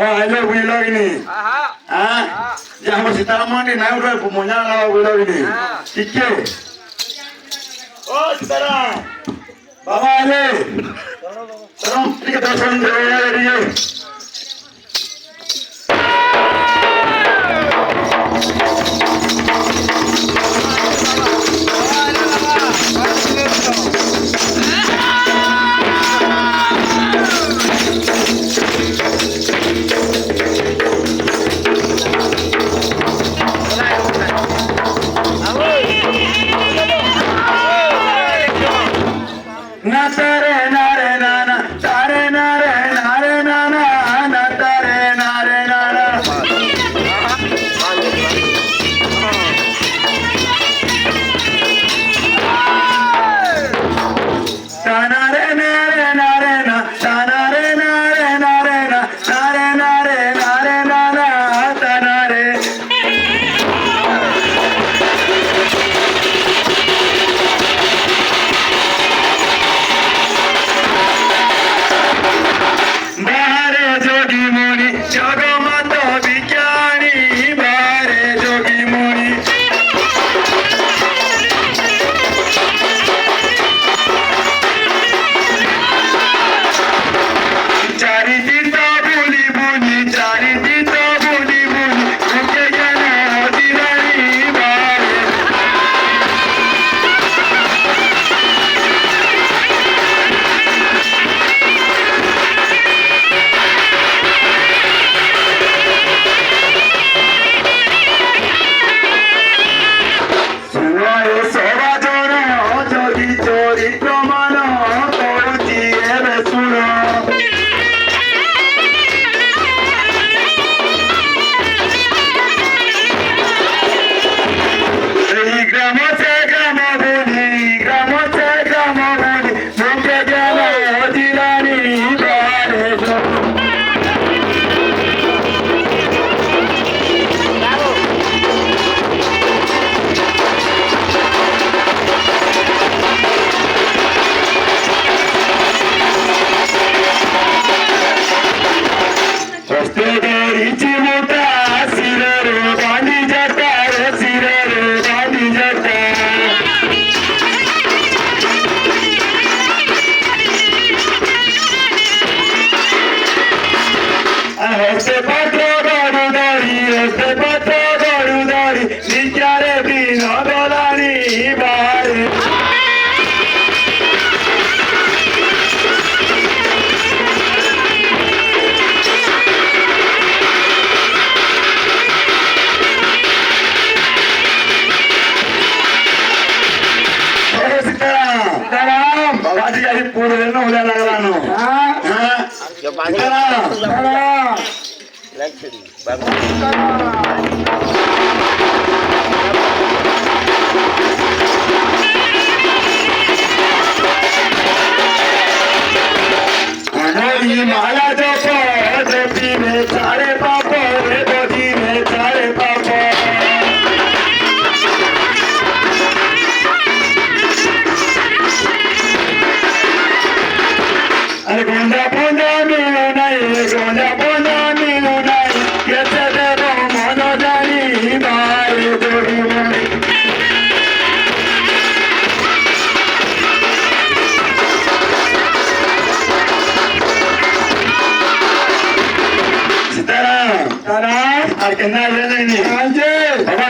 ayo wilo ini. Yang masih tanaman ini, naik udah punya lah wilo ini. Ike. Oh, sekarang. Bawa ini. Sekarang kita terus ini.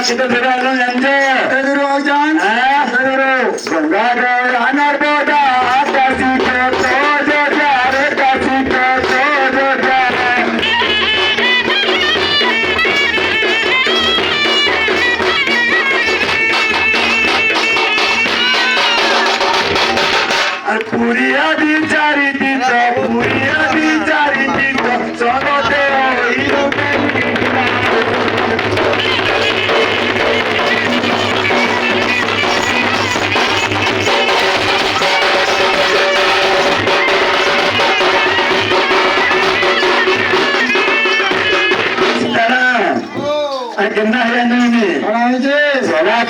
Kita sudah lanjut. Keduru Ojan. Keduru. Gangga anar boda kasih koto jojar kasih koto jojar. Puria dicari cinta, puria dicari cinta, sono teo hidup ini. Agenda yang ini, orang ini, salah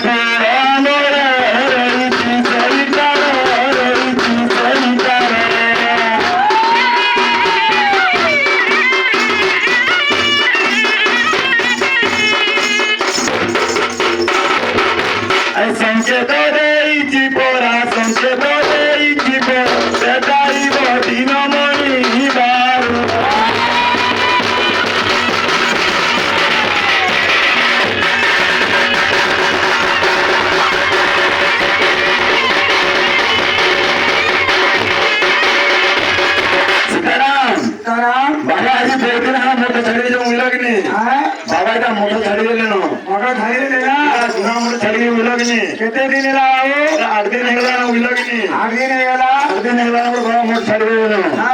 मोठं झाडी दिले ना मोठा खाली दिला जुना मोठं झाडी उरलं की नाही किती दिन लावू अर्धे निघाला उरलं की नाही आधी नाही गेला अर्धे निघाला बघा मोठं झाडी दिले ना हा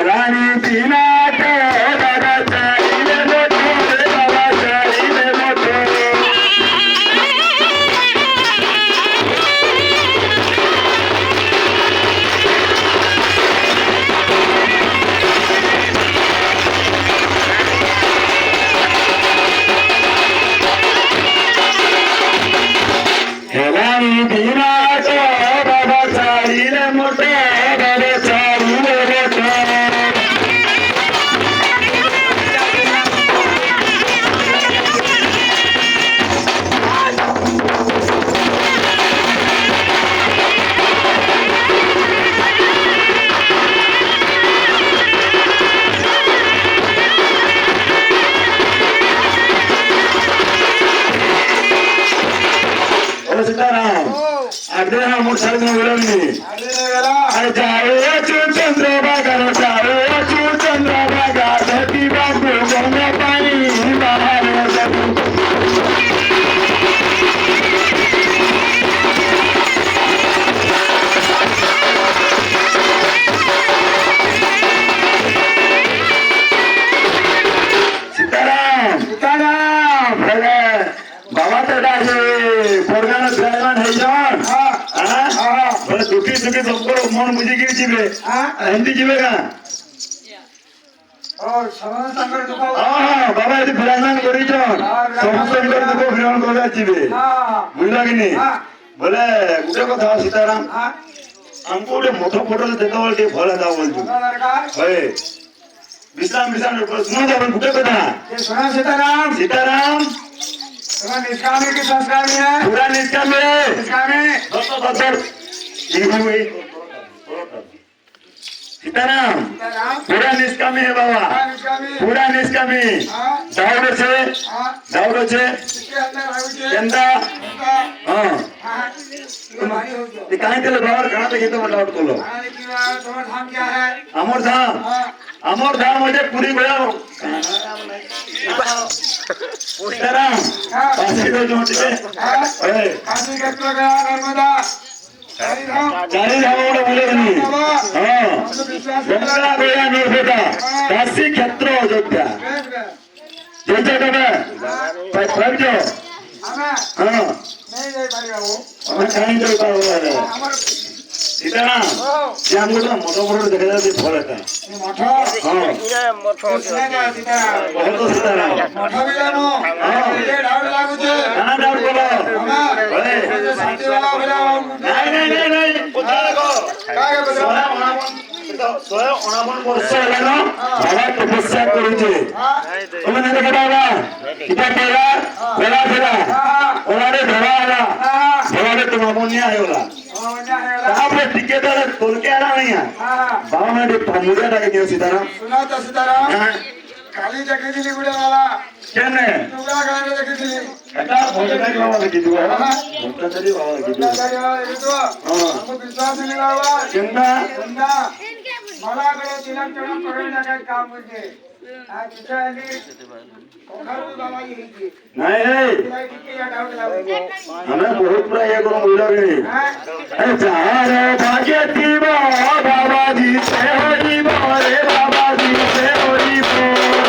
राणी पिना दादा चाळीले मोठे बाबा चाळीले मोठे राणी पिना बाबा चाळीले मोठे बाबा चाळीले मोठे सीताराम अगदी हा मोठा विलंबी आधी नाही गेला अरे जावे चंद्रभागा जावे चंद्रभागा धरती बाबू गंगा पाणी बाहेर जाऊ सीताराम सीताराम बाबा तर पोरगाला फिरायला नाही जाऊन दुखी सुखी सबको मन मुझे गिर जिबे हिंदी जिबे का और समझ संगर दुखाओ बाबा यदि फिरायला करी जाऊन समस्त दुखो फिरायला करा जिबे हां बुझला कि नहीं बोले गुटे कथा सीताराम हां हमको गोटे मोठो फोटो देखा बोल टे भल था बोल दरकार होय विश्राम सुनो जा गुटे कथा ये सुना सीताराम सीताराम तुम्हारा निष्कामी की संस्कारी है पूरा निष्काम है निष्कामी सीताराम सीताराम पूरा निष्कामी है बाबा निष्कामी पूरा निष्कामी हां दावडो छे हां दावडो छे इसके अंदर आयु छे चंदा हां हां ये भारी हो गयो ते काहे तेले बावर घणा ते घेतो म्हटलं वाट कोलो आने की बात तुम्हारा धाम क्या है अमर धाम म्हणजे पुरी गोळा सीताराम पासे तो जोंटे ए काशी क्षेत्र गया नर्मदा हरि धाम चारी धामोड बोले नहीं हां हमको विश्वास गंगा गोळा नर्मदा काशी क्षेत्र अयोध्या जय जय बाबा प्रभु हमें हां नहीं जाई पारी बाबू हमें काहे जाई पारो हमर सीताराम ये हमको तो मोटो मोटो देखा जाते फल है ये मठो हां सुना का सीताराम बहुत सीताराम मठो भी जानो ये डाउट लागू छे कहां डाउट बोलो हमें ये शांति वाला बोला नहीं पता लगो काहे बता सोया अनाबन वर्ष हेलानो बाबा तपस्या करूचे তুমি নেতে কেডাবা কিটা কেলা বেলা ফেলা ওলারে ধরা আলা ধরারে তোমা বন্যা হইলা তারপরে টিকে ধরে তোলকে আলা নাই বাবা মানে মুড়িয়া ডাকে দিও सीताराम सुना तो सीताराम काली जगह दिली गुड़े वाला কেনে टुकड़ा गाने देखी दिली এটা ভোজনাই বাবা দেখি দিও ভোজনাই বাবা দেখি দিও ये तो हमको विश्वास नहीं बाबा চিন্তা बंदा मला करो तिलक चढ़ा करे ना का काम मुझे आज किसे आली ओखर भी बाबा यही की নাই এই तिलक की या डाउट लागो हमें बहुत पूरा ये करो बोला रे हैं चारो भाग्य दीवा बाबा जी से होली बोले बाबा जी से होली बोले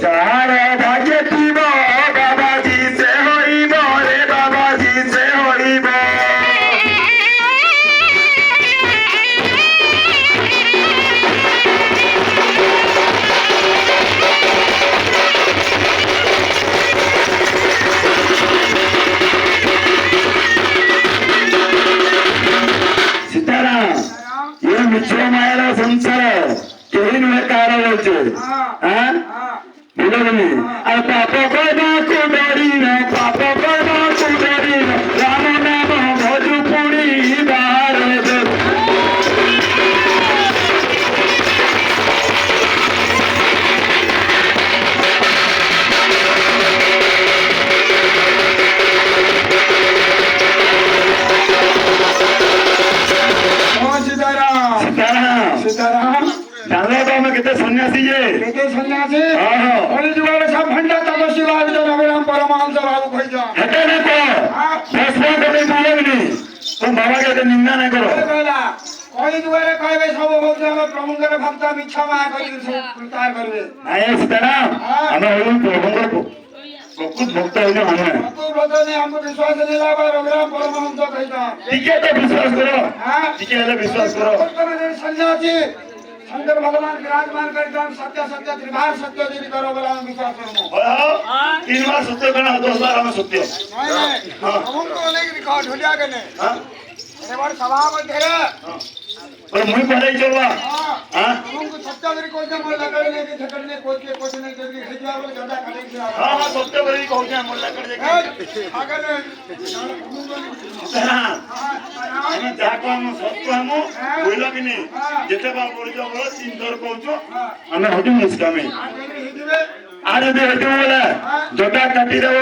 चारो भाग्य दीवा बाबा जी से होली बोले बाबा जी से होली बोले सीताराम ये मित्र मायाला संसार केही नुहे कार बोलचे हाँ बोलो नहीं अरे पापो को ना कुडरी ना पापो को ना कुडरी ना राम नाम भोजपुरी बाहर दे କେତେ ସନ୍ନ୍ୟାସୀ ଯେ କେତେ ସନ୍ନ୍ୟାସୀ ହଁ ହଁ କଳି ଯୁଗରେ ସବୁ ଭଣ୍ଡା ତପସ୍ୱୀ ଭାବିତ ନବରାମ ପରମହଂସ ବାବୁ କହିଛ ହେତେ ନାଇଁ କହ ଭସ୍ମ କରି ବୁଲେଇବିନି ତମ ବାବା କେତେ ନିନ୍ଦା ନାଇଁ କର କହିଲା କଳି ଯୁଗରେ କହିବେ ସବୁ ହଉଛି ଆମ ପ୍ରଭୁଙ୍କର ଭକ୍ତ ମିଛ ମା କରିକି ସବୁ ପ୍ରଚାର କରିବେ ନାଇଁ ସୀତାରାମ ଆମେ ହଉ ପ୍ରଭୁଙ୍କର ପ୍ରକୃତ ଭକ୍ତ ହଇଲୁ ଆମେ हमको विश्वास नहीं लगा रघुराम परमहंस कहता ଟିକେ ତ ବିଶ୍ୱାସ କର ଟିକେ ହେଲେ ବିଶ୍ୱାସ କର सन्यासी शंकर भगवान विराजमान करके हम सत्य सत्य त्रिभार सत्य यदि करो बोला हम विश्वास करो तीन बार सत्य करना 10 बार हमें सत्य हमको अनेक रिकॉर्ड हो जाएगा नहीं अरे बार सभा में तेरे और मुई पढ़ाई चलवा हां हमको सत्य करी कोई ना मोला करने की झगड़ने कोई के कुछ नहीं करके खिजवा बोले ज्यादा करेंगे हां हां सत्य करी कहू जा मोला कर दे आगे ଆମେ ଯାହା କହମୁ ସତ୍ୟ ଆମୁ ବୁଝିଲ କି ନି ଯେତେ ବାର ପଢିଛ ବୋଲ 3 ଥର କହୁଛୁ ଆମେ ହଜୁ ନିଷ୍କାମୀ ଆର ଯଦି ହେତୁ ବୋଲେ ଜଟା କାଟି ଦେବ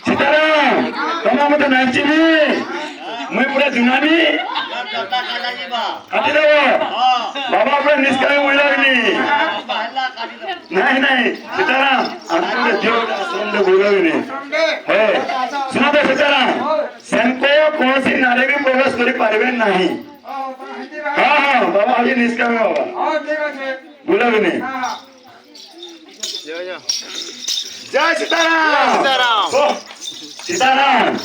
ସୀତାରାମ ତମେ ମତେ ନାଚିବି ମୁଇଁ ପୁରା ଜୁନାବି କାଟି ଦେବ ବାବା ପୁରା ନିଷ୍କାମୀ ବୁଝିଲ କି ନି ନାଇଁ ନାଇଁ ସୀତାରାମ ଆମେ ଶୁଣତେ ବୁଝିଲ କି ନି ଶୁଣ ତ ସୀତାରାମ ସେनको କୌଣସି ନାରୀ ବି ପ୍ରବେଶ କରିପାରିବେ ନାହିଁ ହଁ ହଁ ବାବା ହଉଛି ନିଷ୍କାମୀ ବାବା ବୁଝିଲ କି ନି जय सीताराम सीताराम